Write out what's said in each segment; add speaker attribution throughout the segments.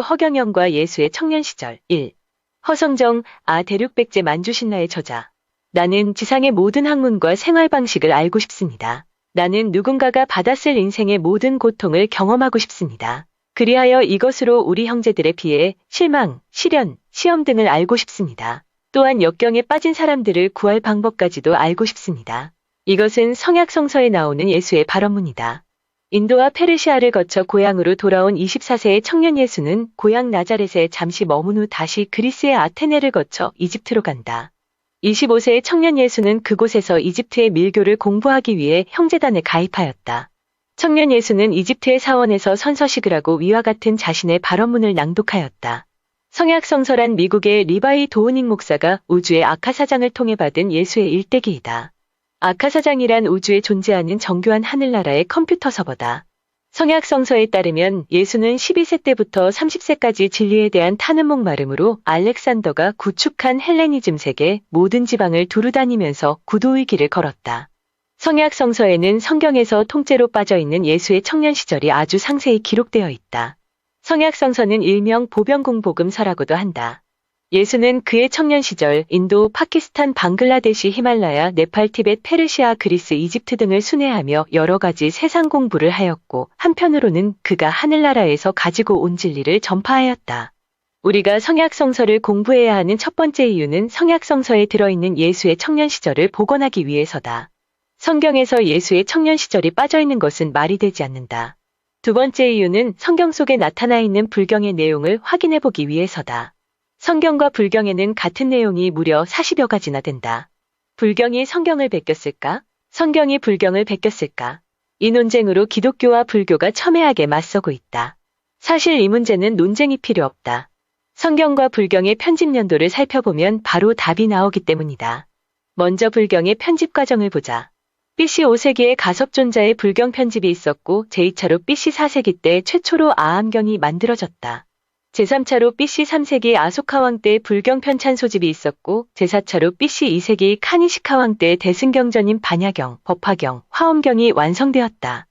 Speaker 1: 허경영과 예수의 청년 시절 1. 허성정, 대륙백제 만주신라의 저자. 나는 지상의 모든 학문과 생활 방식을 알고 싶습니다. 나는 누군가가 받았을 인생의 모든 고통을 경험하고 싶습니다. 그리하여 이것으로 우리 형제들의 피해, 실망, 시련, 시험 등을 알고 싶습니다. 또한 역경에 빠진 사람들을 구할 방법까지도 알고 싶습니다. 이것은 성약성서에 나오는 예수의 발언문이다. 인도와 페르시아를 거쳐 고향으로 돌아온 24세의 청년 예수는 고향 나자렛에 잠시 머문 후 다시 그리스의 아테네를 거쳐 이집트로 간다. 25세의 청년 예수는 그곳에서 이집트의 밀교를 공부하기 위해 형제단에 가입하였다. 청년 예수는 이집트의 사원에서 선서식을 하고 위와 같은 자신의 발언문을 낭독하였다. 성약성서란 미국의 리바이 도우닝 목사가 우주의 아카사장을 통해 받은 예수의 일대기이다. 아카사장이란 우주에 존재하는 정교한 하늘나라의 컴퓨터 서버다. 성약성서에 따르면 예수는 12세 때부터 30세까지 진리에 대한 타는 목마름으로 알렉산더가 구축한 헬레니즘 세계 모든 지방을 두루다니면서 구도의 길을 걸었다. 성약성서에는 성경에서 통째로 빠져있는 예수의 청년 시절이 아주 상세히 기록되어 있다. 성약성서는 일명 보병공복음서라고도 한다. 예수는 그의 청년 시절 인도, 파키스탄, 방글라데시, 히말라야, 네팔, 티벳, 페르시아, 그리스, 이집트 등을 순회하며 여러 가지 세상 공부를 하였고 한편으로는 그가 하늘나라에서 가지고 온 진리를 전파하였다. 우리가 성약성서를 공부해야 하는 첫 번째 이유는 성약성서에 들어있는 예수의 청년 시절을 복원하기 위해서다. 성경에서 예수의 청년 시절이 빠져있는 것은 말이 되지 않는다. 두 번째 이유는 성경 속에 나타나 있는 불경의 내용을 확인해보기 위해서다. 성경과 불경에는 같은 내용이 무려 40여 가지나 된다. 불경이 성경을 베꼈을까? 성경이 불경을 베꼈을까? 이 논쟁으로 기독교와 불교가 첨예하게 맞서고 있다. 사실 이 문제는 논쟁이 필요 없다. 성경과 불경의 편집 연도를 살펴보면 바로 답이 나오기 때문이다. 먼저 불경의 편집 과정을 보자. BC 5세기에 가섭존자의 불경 편집이 있었고 제2차로 BC 4세기 때 최초로 아함경이 만들어졌다. 제3차로 BC 3세기 아소카 왕 때 불경 편찬 소집이 있었고 제4차로 BC 2세기 카니시카 왕 때 대승경전인 반야경, 법화경, 화엄경이 완성되었다.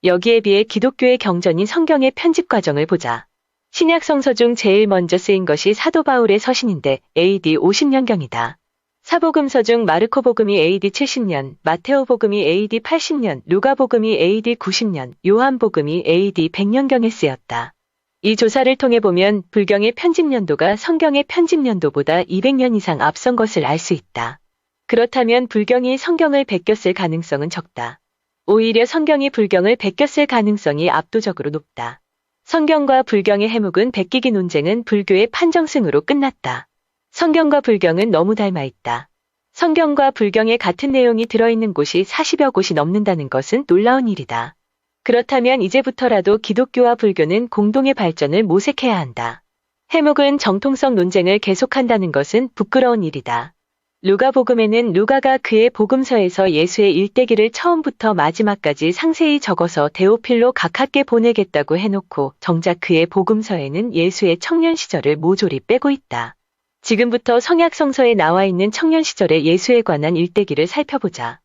Speaker 1: 여기에 비해 기독교의 경전인 성경의 편집 과정을 보자. 신약 성서 중 제일 먼저 쓰인 것이 사도 바울의 서신인데 AD 50년경이다. 사복음서 중 마르코 복음이 AD 70년, 마테오 복음이 AD 80년, 루가 복음이 AD 90년, 요한 복음이 AD 100년경에 쓰였다. 이 조사를 통해 보면 불경의 편집 연도가 성경의 편집 연도보다 200년 이상 앞선 것을 알 수 있다. 그렇다면 불경이 성경을 베꼈을 가능성은 적다. 오히려 성경이 불경을 베꼈을 가능성이 압도적으로 높다. 성경과 불경의 해묵은 베끼기 논쟁은 불교의 판정승으로 끝났다. 성경과 불경은 너무 닮아 있다. 성경과 불경에 같은 내용이 들어있는 곳이 40여 곳이 넘는다는 것은 놀라운 일이다. 그렇다면 이제부터라도 기독교와 불교는 공동의 발전을 모색해야 한다. 해묵은 정통성 논쟁을 계속한다는 것은 부끄러운 일이다. 루가복음에는 루가가 그의 복음서에서 예수의 일대기를 처음부터 마지막까지 상세히 적어서 데오필로 각하께 보내겠다고 해놓고 정작 그의 복음서에는 예수의 청년 시절을 모조리 빼고 있다. 지금부터 성약성서에 나와 있는 청년 시절의 예수에 관한 일대기를 살펴보자.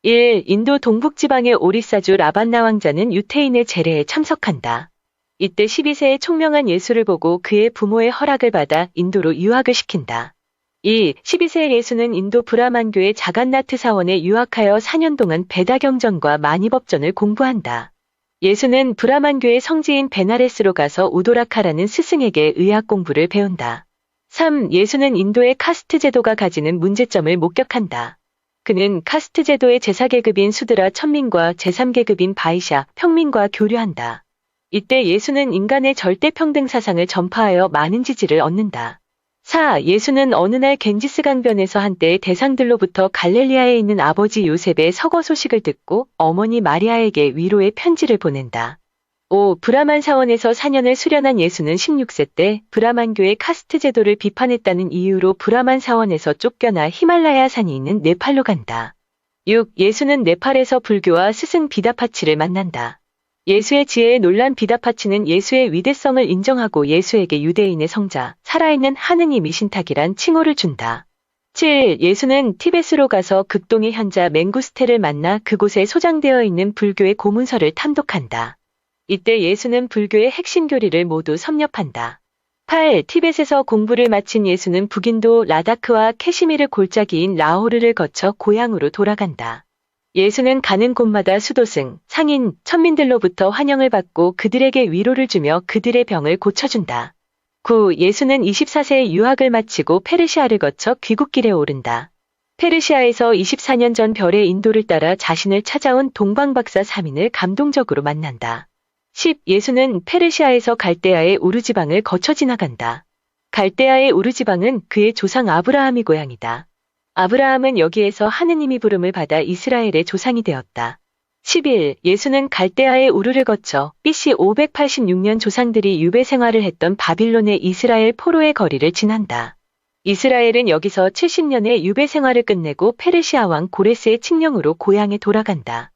Speaker 1: 1. 인도 동북지방의 오리사주 라반나 왕자는 유태인의 제례에 참석한다. 이때 12세의 총명한 예수를 보고 그의 부모의 허락을 받아 인도로 유학을 시킨다. 2. 12세의 예수는 인도 브라만교의 자간나트 사원에 유학하여 4년 동안 베다경전과 마니법전을 공부한다. 예수는 브라만교의 성지인 베나레스로 가서 우도라카라는 스승에게 의학 공부를 배운다. 3. 예수는 인도의 카스트 제도가 가지는 문제점을 목격한다. 그는 카스트 제도의 제4계급인 수드라 천민과 제3계급인 바이샤 평민과 교류한다. 이때 예수는 인간의 절대평등 사상을 전파하여 많은 지지를 얻는다. 4. 예수는 어느 날 겐지스 강변에서 한때의 대상들로부터 갈릴리아에 있는 아버지 요셉의 서거 소식을 듣고 어머니 마리아에게 위로의 편지를 보낸다. 5. 브라만 사원에서 4년을 수련한 예수는 16세 때 브라만교의 카스트 제도를 비판했다는 이유로 브라만 사원에서 쫓겨나 히말라야 산이 있는 네팔로 간다. 6. 예수는 네팔에서 불교와 스승 비다파치를 만난다. 예수의 지혜에 놀란 비다파치는 예수의 위대성을 인정하고 예수에게 유대인의 성자, 살아있는 하느님 이신탁이란 칭호를 준다. 7. 예수는 티베트로 가서 극동의 현자 맹구스테를 만나 그곳에 소장되어 있는 불교의 고문서를 탐독한다. 이때 예수는 불교의 핵심 교리를 모두 섭렵한다. 8. 티벳에서 공부를 마친 예수는 북인도 라다크와 캐시미르 골짜기인 라호르를 거쳐 고향으로 돌아간다. 예수는 가는 곳마다 수도승, 상인, 천민들로부터 환영을 받고 그들에게 위로를 주며 그들의 병을 고쳐준다. 9. 예수는 24세에 유학을 마치고 페르시아를 거쳐 귀국길에 오른다. 페르시아에서 24년 전 별의 인도를 따라 자신을 찾아온 동방박사 3인을 감동적으로 만난다. 10. 예수는 페르시아에서 갈대아의 우르지방을 거쳐 지나간다. 갈대아의 우르지방은 그의 조상 아브라함이 고향이다. 아브라함은 여기에서 하느님이 부름을 받아 이스라엘의 조상이 되었다. 11. 예수는 갈대아의 우르를 거쳐 BC 586년 조상들이 유배 생활을 했던 바빌론의 이스라엘 포로의 거리를 지난다. 이스라엘은 여기서 70년의 유배 생활을 끝내고 페르시아 왕 고레스의 칙령으로 고향에 돌아간다.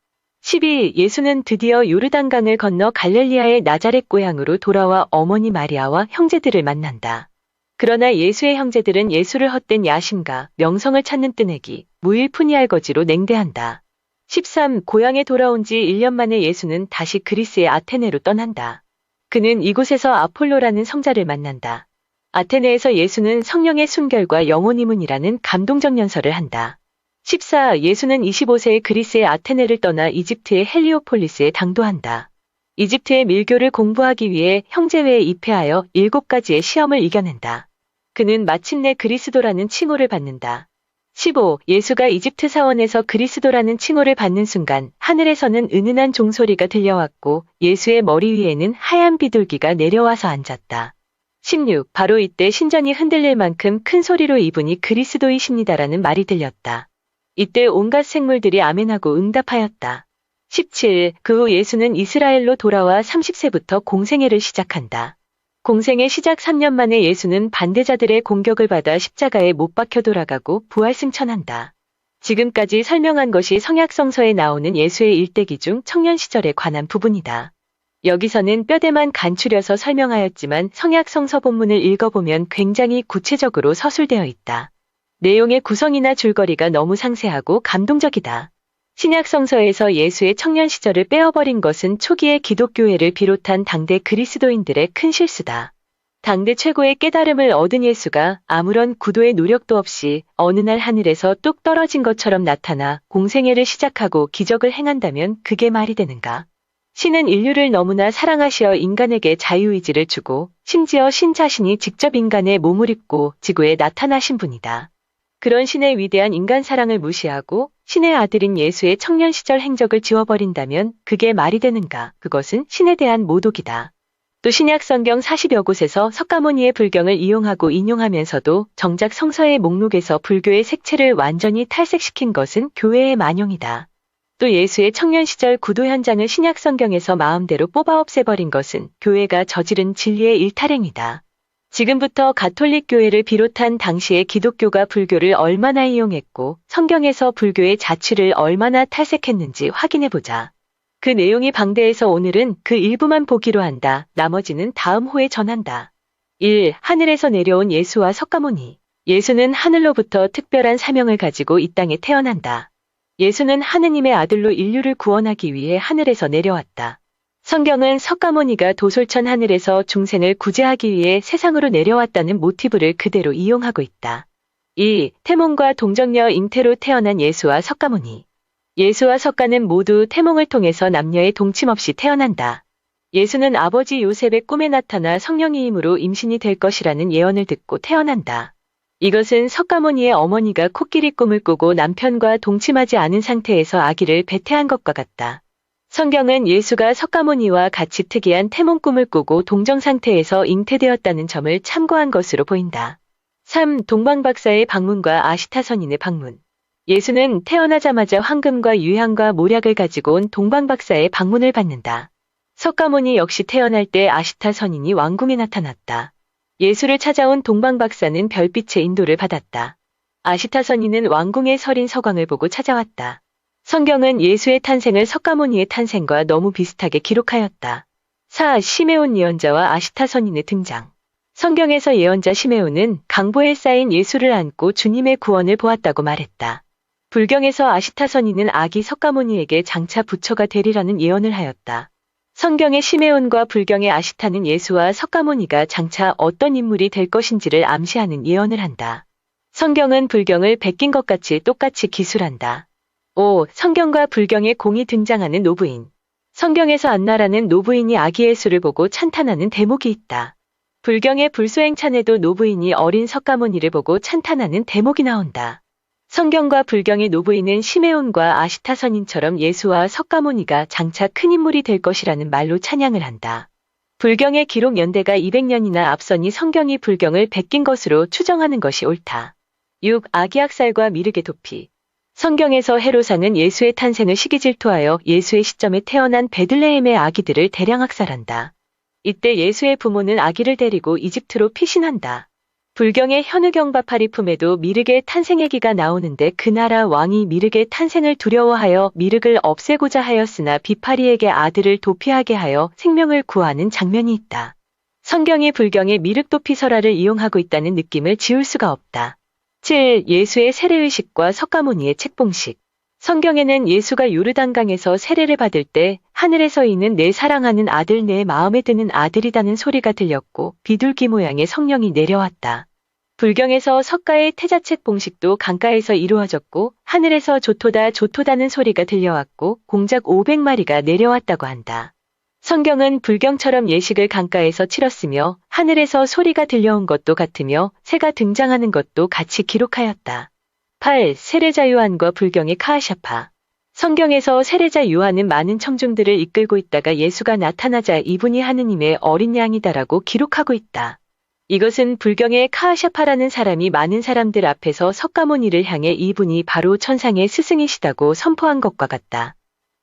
Speaker 1: 12. 예수는 드디어 요르단강을 건너 갈릴리아의 나자렛 고향으로 돌아와 어머니 마리아와 형제들을 만난다. 그러나 예수의 형제들은 예수를 헛된 야심과 명성을 찾는 뜨내기, 무일푼이알거지로 냉대한다. 13. 고향에 돌아온 지 1년 만에 예수는 다시 그리스의 아테네로 떠난다. 그는 이곳에서 아폴로라는 성자를 만난다. 아테네에서 예수는 성령의 순결과 영혼 이문이라는 감동적 연설을 한다. 14. 예수는 25세에 그리스의 아테네를 떠나 이집트의 헬리오폴리스에 당도한다. 이집트의 밀교를 공부하기 위해 형제회에 입회하여 7가지의 시험을 이겨낸다. 그는 마침내 그리스도라는 칭호를 받는다. 15. 예수가 이집트 사원에서 그리스도라는 칭호를 받는 순간 하늘에서는 은은한 종소리가 들려왔고 예수의 머리 위에는 하얀 비둘기가 내려와서 앉았다. 16. 바로 이때 신전이 흔들릴 만큼 큰 소리로 이분이 그리스도이십니다라는 말이 들렸다. 이때 온갖 생물들이 아멘하고 응답하였다. 17. 그 후 예수는 이스라엘로 돌아와 30세부터 공생애를 시작한다. 공생애 시작 3년 만에 예수는 반대자들의 공격을 받아 십자가에 못 박혀 돌아가고 부활승천한다. 지금까지 설명한 것이 성약성서에 나오는 예수의 일대기 중 청년 시절에 관한 부분이다. 여기서는 뼈대만 간추려서 설명하였지만 성약성서 본문을 읽어보면 굉장히 구체적으로 서술되어 있다. 내용의 구성이나 줄거리가 너무 상세하고 감동적이다. 신약성서에서 예수의 청년 시절을 빼어버린 것은 초기의 기독교회를 비롯한 당대 그리스도인들의 큰 실수다. 당대 최고의 깨달음을 얻은 예수가 아무런 구도의 노력도 없이 어느 날 하늘에서 뚝 떨어진 것처럼 나타나 공생애를 시작하고 기적을 행한다면 그게 말이 되는가? 신은 인류를 너무나 사랑하시어 인간에게 자유의지를 주고 심지어 신 자신이 직접 인간의 몸을 입고 지구에 나타나신 분이다. 그런 신의 위대한 인간 사랑을 무시하고 신의 아들인 예수의 청년 시절 행적을 지워버린다면 그게 말이 되는가? 그것은 신에 대한 모독이다. 또 신약 성경 40여 곳에서 석가모니의 불경을 이용하고 인용하면서도 정작 성서의 목록에서 불교의 색채를 완전히 탈색시킨 것은 교회의 만용이다. 또 예수의 청년 시절 구도 현장을 신약 성경에서 마음대로 뽑아 없애버린 것은 교회가 저지른 진리의 일탈행위다. 지금부터 가톨릭 교회를 비롯한 당시의 기독교가 불교를 얼마나 이용했고 성경에서 불교의 자취를 얼마나 탈색했는지 확인해보자. 그 내용이 방대해서 오늘은 그 일부만 보기로 한다. 나머지는 다음 호에 전한다. 1. 하늘에서 내려온 예수와 석가모니. 예수는 하늘로부터 특별한 사명을 가지고 이 땅에 태어난다. 예수는 하느님의 아들로 인류를 구원하기 위해 하늘에서 내려왔다. 성경은 석가모니가 도솔천 하늘에서 중생을 구제하기 위해 세상으로 내려왔다는 모티브를 그대로 이용하고 있다. 2. 태몽과 동정녀 잉태로 태어난 예수와 석가모니. 예수와 석가는 모두 태몽을 통해서 남녀의 동침 없이 태어난다. 예수는 아버지 요셉의 꿈에 나타나 성령의 힘으로 임신이 될 것이라는 예언을 듣고 태어난다. 이것은 석가모니의 어머니가 코끼리 꿈을 꾸고 남편과 동침하지 않은 상태에서 아기를 배태한 것과 같다. 성경은 예수가 석가모니와 같이 특이한 태몽 꿈을 꾸고 동정 상태에서 잉태되었다는 점을 참고한 것으로 보인다. 3. 동방박사의 방문과 아시타 선인의 방문. 예수는 태어나자마자 황금과 유향과 모략을 가지고 온 동방박사의 방문을 받는다. 석가모니 역시 태어날 때 아시타 선인이 왕궁에 나타났다. 예수를 찾아온 동방박사는 별빛의 인도를 받았다. 아시타 선인은 왕궁의 서린 서광을 보고 찾아왔다. 성경은 예수의 탄생을 석가모니의 탄생과 너무 비슷하게 기록하였다. 4. 시메온 예언자와 아시타 선인의 등장. 성경에서 예언자 시메온은 강보에 쌓인 예수를 안고 주님의 구원을 보았다고 말했다. 불경에서 아시타 선인은 아기 석가모니에게 장차 부처가 되리라는 예언을 하였다. 성경의 시메온과 불경의 아시타는 예수와 석가모니가 장차 어떤 인물이 될 것인지를 암시하는 예언을 한다. 성경은 불경을 베낀 것 같이 똑같이 기술한다. 5. 성경과 불경의 공이 등장하는 노부인. 성경에서 안나라는 노부인이 아기 예수를 보고 찬탄하는 대목이 있다. 불경의 불소행찬에도 노부인이 어린 석가모니를 보고 찬탄하는 대목이 나온다. 성경과 불경의 노부인은 시메온과 아시타 선인처럼 예수와 석가모니가 장차 큰 인물이 될 것이라는 말로 찬양을 한다. 불경의 기록 연대가 200년이나 앞서니 성경이 불경을 베낀 것으로 추정하는 것이 옳다. 6. 아기학살과 미르게 도피. 성경에서 헤롯왕은 예수의 탄생을 시기 질투하여 예수의 시점에 태어난 베들레헴의 아기들을 대량 학살한다. 이때 예수의 부모는 아기를 데리고 이집트로 피신한다. 불경의 현우경바파리 품에도 미르게 탄생 얘기가 나오는데 그 나라 왕이 미르게 탄생을 두려워하여 미륵을 없애고자 하였으나 비파리에게 아들을 도피하게 하여 생명을 구하는 장면이 있다. 성경이 불경의 미륵 도피설화를 이용하고 있다는 느낌을 지울 수가 없다. 7. 예수의 세례의식과 석가모니의 책봉식. 성경에는 예수가 요르단강에서 세례를 받을 때 하늘에서 이는 내 사랑하는 아들 내 마음에 드는 아들이다는 소리가 들렸고 비둘기 모양의 성령이 내려왔다. 불경에서 석가의 태자책 봉식도 강가에서 이루어졌고 하늘에서 좋도다 좋도다는 소리가 들려왔고 공작 500마리가 내려왔다고 한다. 성경은 불경처럼 예식을 강가에서 치렀으며 하늘에서 소리가 들려온 것도 같으며 새가 등장하는 것도 같이 기록하였다. 8. 세례자 요한과 불경의 카하샤파. 성경에서 세례자 요한은 많은 청중들을 이끌고 있다가 예수가 나타나자 이분이 하느님의 어린 양이다라고 기록하고 있다. 이것은 불경의 카하샤파라는 사람이 많은 사람들 앞에서 석가모니를 향해 이분이 바로 천상의 스승이시다고 선포한 것과 같다.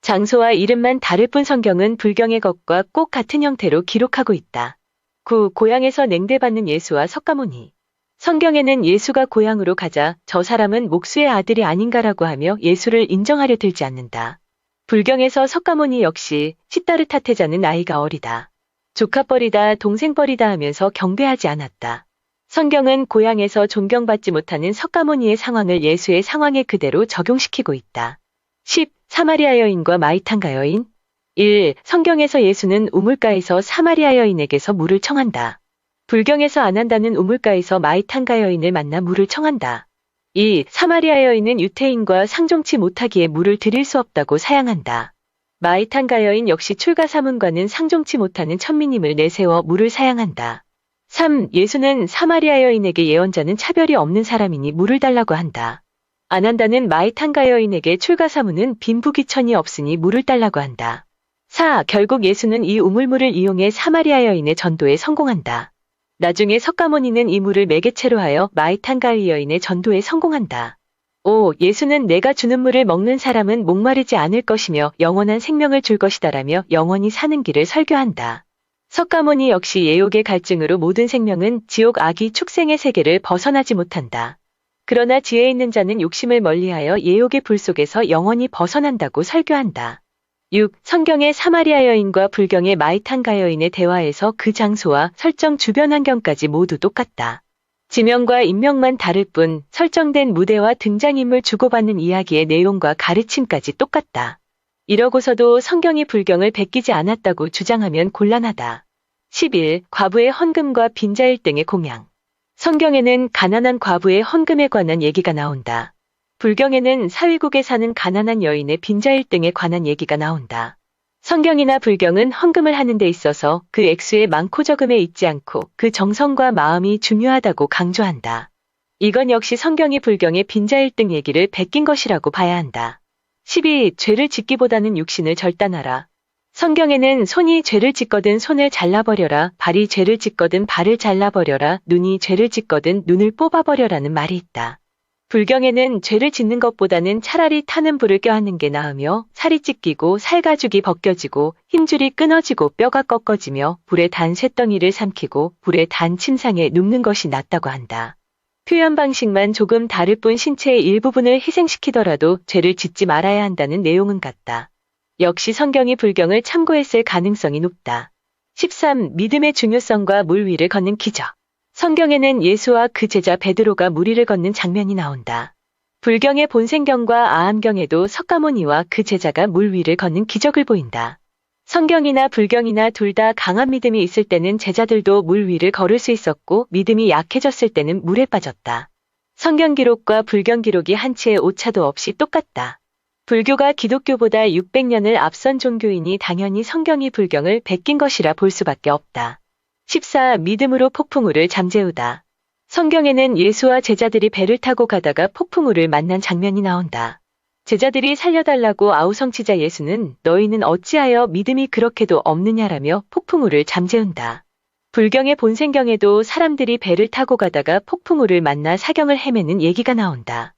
Speaker 1: 장소와 이름만 다를 뿐 성경은 불경의 것과 꼭 같은 형태로 기록하고 있다. 9. 고향에서 냉대받는 예수와 석가모니. 성경에는 예수가 고향으로 가자 저 사람은 목수의 아들이 아닌가라고 하며 예수를 인정하려 들지 않는다. 불경에서 석가모니 역시 시다르타테자는 나이가 어리다. 조카뻘이다 동생뻘이다 하면서 경배하지 않았다. 성경은 고향에서 존경받지 못하는 석가모니의 상황을 예수의 상황에 그대로 적용시키고 있다. 10. 사마리아 여인과 마이탄가 여인. 1. 성경에서 예수는 우물가에서 사마리아 여인에게서 물을 청한다. 불경에서 아난다는 우물가에서 마이탄가 여인을 만나 물을 청한다. 2. 사마리아 여인은 유태인과 상종치 못하기에 물을 드릴 수 없다고 사양한다. 마이탄가 여인 역시 출가사문과는 상종치 못하는 천민임을 내세워 물을 사양한다. 3. 예수는 사마리아 여인에게 예언자는 차별이 없는 사람이니 물을 달라고 한다. 아난다는 마이탄가 여인에게 출가사문은 빈부귀천이 없으니 물을 달라고 한다. 4. 결국 예수는 이 우물물을 이용해 사마리아 여인의 전도에 성공한다. 나중에 석가모니는 이 물을 매개체로 하여 마이탄가의 여인의 전도에 성공한다. 5. 예수는 내가 주는 물을 먹는 사람은 목마르지 않을 것이며 영원한 생명을 줄 것이다라며 영원히 사는 길을 설교한다. 석가모니 역시 예욕의 갈증으로 모든 생명은 지옥 악이 축생의 세계를 벗어나지 못한다. 그러나 지혜 있는 자는 욕심을 멀리하여 예욕의 불 속에서 영원히 벗어난다고 설교한다. 6. 성경의 사마리아 여인과 불경의 마이탄가 여인의 대화에서 그 장소와 설정 주변 환경까지 모두 똑같다. 지명과 인명만 다를 뿐 설정된 무대와 등장인물 주고받는 이야기의 내용과 가르침까지 똑같다. 이러고서도 성경이 불경을 베끼지 않았다고 주장하면 곤란하다. 11. 과부의 헌금과 빈자 1등의 공양. 성경에는 가난한 과부의 헌금에 관한 얘기가 나온다. 불경에는 사위국에 사는 가난한 여인의 빈자 1등에 관한 얘기가 나온다. 성경이나 불경은 헌금을 하는 데 있어서 그 액수의 많고 적음에 있지 않고 그 정성과 마음이 중요하다고 강조한다. 이건 역시 성경이 불경의 빈자 1등 얘기를 베낀 것이라고 봐야 한다. 12. 죄를 짓기보다는 육신을 절단하라. 성경에는 손이 죄를 짓거든 손을 잘라버려라, 발이 죄를 짓거든 발을 잘라버려라, 눈이 죄를 짓거든 눈을 뽑아버려라는 말이 있다. 불경에는 죄를 짓는 것보다는 차라리 타는 불을 껴안는 게 나으며 살이 찢기고 살가죽이 벗겨지고 힘줄이 끊어지고 뼈가 꺾어지며 불에 단 쇳덩이를 삼키고 불에 단 침상에 눕는 것이 낫다고 한다. 표현 방식만 조금 다를 뿐 신체의 일부분을 희생시키더라도 죄를 짓지 말아야 한다는 내용은 같다. 역시 성경이 불경을 참고했을 가능성이 높다. 13. 믿음의 중요성과 물 위를 걷는 기적. 성경에는 예수와 그 제자 베드로가 물 위를 걷는 장면이 나온다. 불경의 본생경과 아함경에도 석가모니와 그 제자가 물 위를 걷는 기적을 보인다. 성경이나 불경이나 둘 다 강한 믿음이 있을 때는 제자들도 물 위를 걸을 수 있었고 믿음이 약해졌을 때는 물에 빠졌다. 성경 기록과 불경 기록이 한치의 오차도 없이 똑같다. 불교가 기독교보다 600년을 앞선 종교이니 당연히 성경이 불경을 베낀 것이라 볼 수밖에 없다. 14. 믿음으로 폭풍우를 잠재우다. 성경에는 예수와 제자들이 배를 타고 가다가 폭풍우를 만난 장면이 나온다. 제자들이 살려달라고 아우성치자 예수는 너희는 어찌하여 믿음이 그렇게도 없느냐라며 폭풍우를 잠재운다. 불경의 본생경에도 사람들이 배를 타고 가다가 폭풍우를 만나 사경을 헤매는 얘기가 나온다.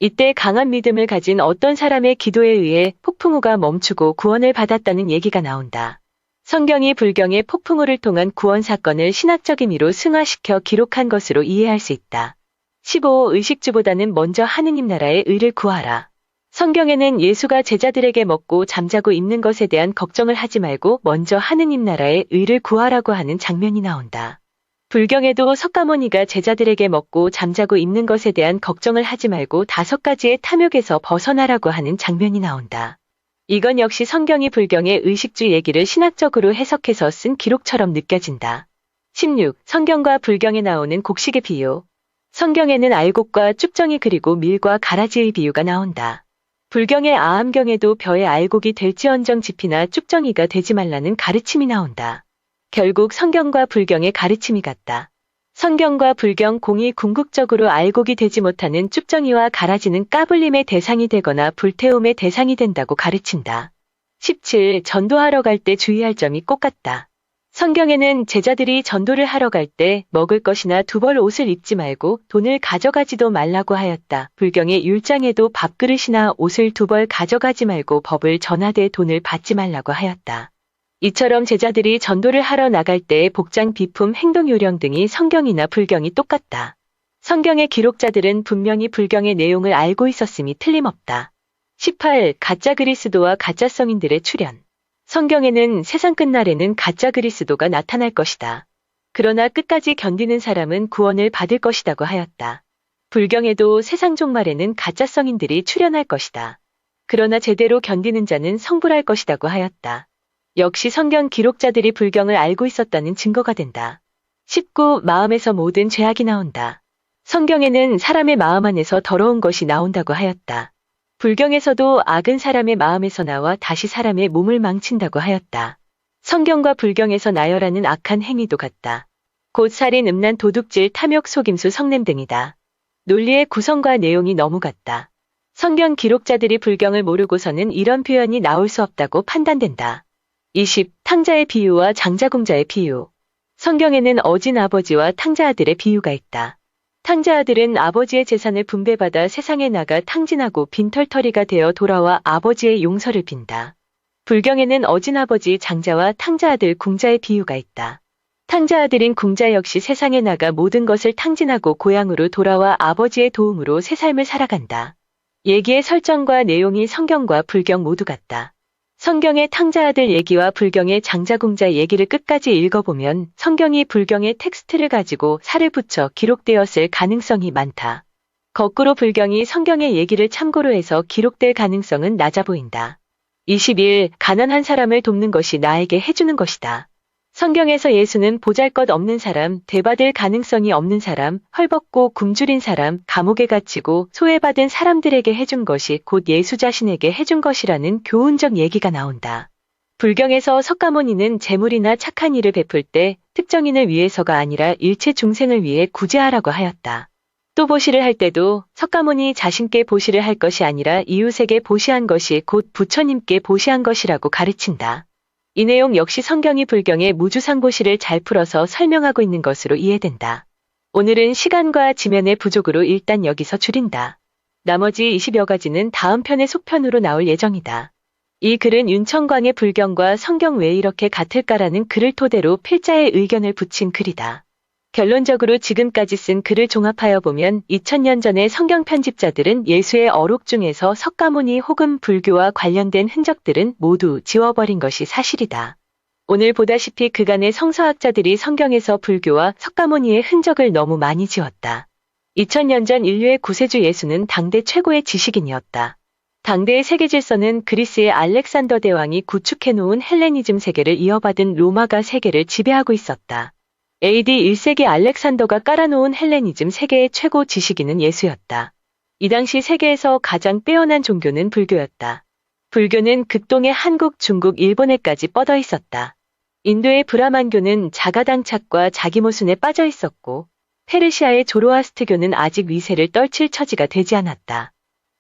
Speaker 1: 이때 강한 믿음을 가진 어떤 사람의 기도에 의해 폭풍우가 멈추고 구원을 받았다는 얘기가 나온다. 성경이 불경의 폭풍우를 통한 구원 사건을 신학적 의미로 승화시켜 기록한 것으로 이해할 수 있다. 15. 의식주보다는 먼저 하느님 나라의 의를 구하라. 성경에는 예수가 제자들에게 먹고 잠자고 입는 것에 대한 걱정을 하지 말고 먼저 하느님 나라의 의를 구하라고 하는 장면이 나온다. 불경에도 석가모니가 제자들에게 먹고 잠자고 입는 것에 대한 걱정을 하지 말고 5가지의 탐욕에서 벗어나라고 하는 장면이 나온다. 이건 역시 성경이 불경의 의식주 얘기를 신학적으로 해석해서 쓴 기록처럼 느껴진다. 16. 성경과 불경에 나오는 곡식의 비유. 성경에는 알곡과 쭉정이 그리고 밀과 가라지의 비유가 나온다. 불경의 아함경에도 벼의 알곡이 될지언정 지피나 쭉정이가 되지 말라는 가르침이 나온다. 결국 성경과 불경의 가르침이 같다. 성경과 불경 공이 궁극적으로 알곡이 되지 못하는 쭉정이와 가라지는 까불림의 대상이 되거나 불태움의 대상이 된다고 가르친다. 17. 전도하러 갈 때 주의할 점이 꼭 같다. 성경에는 제자들이 전도를 하러 갈 때 먹을 것이나 두 벌 옷을 입지 말고 돈을 가져가지도 말라고 하였다. 불경의 율장에도 밥그릇이나 옷을 두 벌 가져가지 말고 법을 전하되 돈을 받지 말라고 하였다. 이처럼 제자들이 전도를 하러 나갈 때의 복장, 비품, 행동 요령 등이 성경이나 불경이 똑같다. 성경의 기록자들은 분명히 불경의 내용을 알고 있었음이 틀림없다. 18. 가짜 그리스도와 가짜 성인들의 출현. 성경에는 세상 끝날에는 가짜 그리스도가 나타날 것이다. 그러나 끝까지 견디는 사람은 구원을 받을 것이라고 하였다. 불경에도 세상 종말에는 가짜 성인들이 출현할 것이다. 그러나 제대로 견디는 자는 성불할 것이라고 하였다. 역시 성경 기록자들이 불경을 알고 있었다는 증거가 된다. 19. 마음에서 모든 죄악이 나온다. 성경에는 사람의 마음 안에서 더러운 것이 나온다고 하였다. 불경에서도 악은 사람의 마음에서 나와 다시 사람의 몸을 망친다고 하였다. 성경과 불경에서 나열하는 악한 행위도 같다. 곧 살인, 음란, 도둑질, 탐욕, 속임수, 성냄 등이다. 논리의 구성과 내용이 너무 같다. 성경 기록자들이 불경을 모르고서는 이런 표현이 나올 수 없다고 판단된다. 20. 탕자의 비유와 장자공자의 비유. 성경에는 어진 아버지와 탕자 아들의 비유가 있다. 탕자 아들은 아버지의 재산을 분배받아 세상에 나가 탕진하고 빈털터리가 되어 돌아와 아버지의 용서를 빈다. 불경에는 어진 아버지 장자와 탕자 아들 공자의 비유가 있다. 탕자 아들인 공자 역시 세상에 나가 모든 것을 탕진하고 고향으로 돌아와 아버지의 도움으로 새 삶을 살아간다. 얘기의 설정과 내용이 성경과 불경 모두 같다. 성경의 탕자 아들 얘기와 불경의 장자공자 얘기를 끝까지 읽어보면 성경이 불경의 텍스트를 가지고 살을 붙여 기록되었을 가능성이 많다. 거꾸로 불경이 성경의 얘기를 참고로 해서 기록될 가능성은 낮아 보인다. 21. 가난한 사람을 돕는 것이 나에게 해주는 것이다. 성경에서 예수는 보잘것없는 사람, 되받을 가능성이 없는 사람, 헐벗고 굶주린 사람, 감옥에 갇히고 소외받은 사람들에게 해준 것이 곧 예수 자신에게 해준 것이라는 교훈적 얘기가 나온다. 불경에서 석가모니는 재물이나 착한 일을 베풀 때 특정인을 위해서가 아니라 일체 중생을 위해 구제하라고 하였다. 또 보시를 할 때도 석가모니 자신께 보시를 할 것이 아니라 이웃에게 보시한 것이 곧 부처님께 보시한 것이라고 가르친다. 이 내용 역시 성경이 불경의 무주상보시를 잘 풀어서 설명하고 있는 것으로 이해된다. 오늘은 시간과 지면의 부족으로 일단 여기서 줄인다. 나머지 20여 가지는 다음 편의 속편으로 나올 예정이다. 이 글은 윤청광의 불경과 성경 왜 이렇게 같을까라는 글을 토대로 필자의 의견을 붙인 글이다. 결론적으로 지금까지 쓴 글을 종합하여 보면 2000년 전의 성경 편집자들은 예수의 어록 중에서 석가모니 혹은 불교와 관련된 흔적들은 모두 지워버린 것이 사실이다. 오늘 보다시피 그간의 성서학자들이 성경에서 불교와 석가모니의 흔적을 너무 많이 지웠다. 2000년 전 인류의 구세주 예수는 당대 최고의 지식인이었다. 당대의 세계 질서는 그리스의 알렉산더 대왕이 구축해놓은 헬레니즘 세계를 이어받은 로마가 세계를 지배하고 있었다. AD 1세기 알렉산더가 깔아놓은 헬레니즘 세계의 최고 지식인은 예수였다. 이 당시 세계에서 가장 빼어난 종교는 불교였다. 불교는 극동의 한국, 중국, 일본에까지 뻗어 있었다. 인도의 브라만교는 자가당착과 자기모순에 빠져 있었고, 페르시아의 조로아스트교는 아직 위세를 떨칠 처지가 되지 않았다.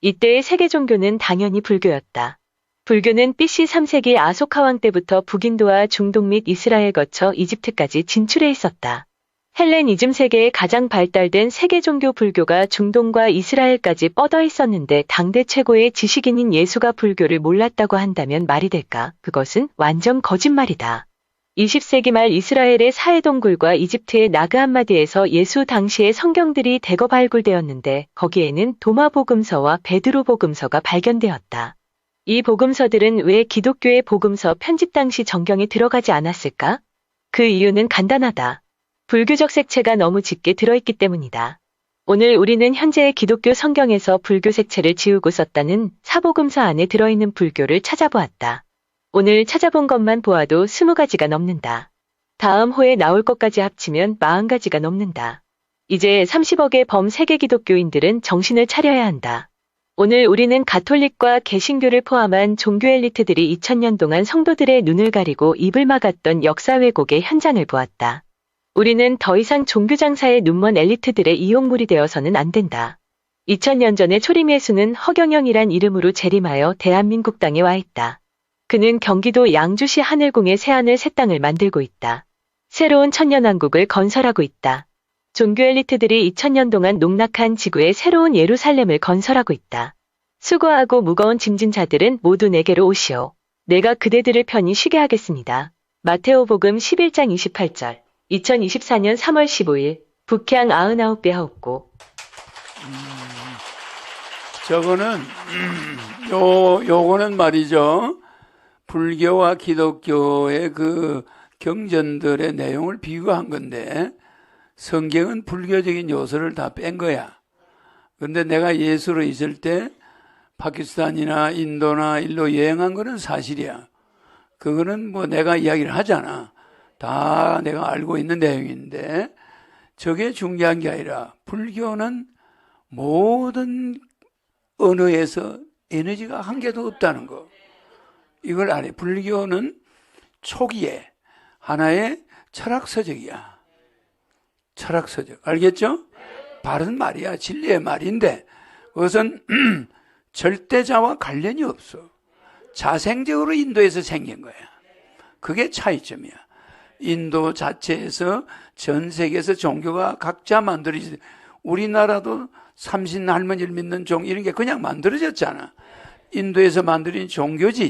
Speaker 1: 이때의 세계 종교는 당연히 불교였다. 불교는 BC 3세기 아소카왕 때부터 북인도와 중동 및 이스라엘 거쳐 이집트까지 진출해 있었다. 헬레니즘 세계에 가장 발달된 세계 종교 불교가 중동과 이스라엘까지 뻗어 있었는데 당대 최고의 지식인인 예수가 불교를 몰랐다고 한다면 말이 될까? 그것은 완전 거짓말이다. 20세기 말 이스라엘의 사해동굴과 이집트의 나그 함마디에서 예수 당시의 성경들이 대거 발굴되었는데 거기에는 도마복음서와 베드로복음서가 발견되었다. 이 복음서들은 왜 기독교의 복음서 편집 당시 정경에 들어가지 않았을까? 그 이유는 간단하다. 불교적 색채가 너무 짙게 들어있기 때문이다. 오늘 우리는 현재의 기독교 성경에서 불교 색채를 지우고 썼다는 사복음서 안에 들어있는 불교를 찾아보았다. 오늘 찾아본 것만 보아도 20가지가 넘는다. 다음 호에 나올 것까지 합치면 40가지가 넘는다. 이제 30억의 범세계 기독교인들은 정신을 차려야 한다. 오늘 우리는 가톨릭과 개신교를 포함한 종교 엘리트들이 2000년 동안 성도들의 눈을 가리고 입을 막았던 역사 왜곡의 현장을 보았다. 우리는 더 이상 종교 장사의 눈먼 엘리트들의 이용물이 되어서는 안 된다. 2000년 전에 초림 예수는 허경영이란 이름으로 재림하여 대한민국 땅에 와 있다. 그는 경기도 양주시 하늘궁에 새하늘 새 땅을 만들고 있다. 새로운 천년왕국을 건설하고 있다. 종교 엘리트들이 2000년 동안 농락한 지구에 새로운 예루살렘을 건설하고 있다. 수고하고 무거운 짐진 자들은 모두 내게로 오시오. 내가 그대들을 편히 쉬게 하겠습니다. 마테오복음 11장 28절. 2024년 3월 15일 북향 99배 하옵고.
Speaker 2: 저거는 요거는 말이죠. 불교와 기독교의 그 경전들의 내용을 비교한 건데 성경은 불교적인 요소를 다 뺀 거야. 근데 내가 예수로 있을 때 파키스탄이나 인도나 일로 여행한 거는 사실이야. 그거는 뭐 내가 이야기를 하잖아. 다 내가 알고 있는 내용인데 저게 중요한 게 아니라 불교는 모든 언어에서 에너지가 한 개도 없다는 거. 이걸 알아요. 불교는 초기에 하나의 철학서적이야. 철학서적. 알겠죠? 바른 말이야. 진리의 말인데 그것은 절대자와 관련이 없어. 자생적으로 인도에서 생긴 거야. 그게 차이점이야. 인도 자체에서 전 세계에서 종교가 각자 만들어지. 우리나라도 삼신 할머니를 믿는 종 이런 게 그냥 만들어졌잖아. 인도에서 만들어진 종교지.